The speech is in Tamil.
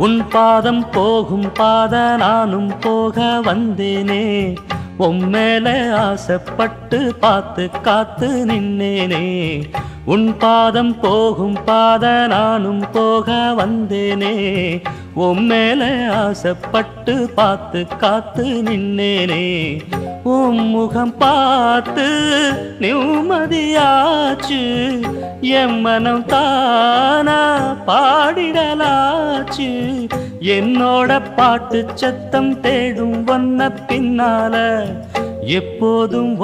உன் பாதம் போகும் பாத நானும் போக வந்தேனே, உம்மேல ஆசைப்பட்டு பார்த்து காத்து நின்னேனே. உன் பாதம் போகும் பாத நானும் போக வந்தேனே, உம்மேல ஆசைப்பட்டு பார்த்து காத்து நின்னேனே. உன் முகம் பார்த்து நிம்மதியாச்சு, என் மனம் தானா பாடிடலாச்சு. என்னோட பாட்டு சத்தம் தேடும் வண்ண பின்னால எப்போதும்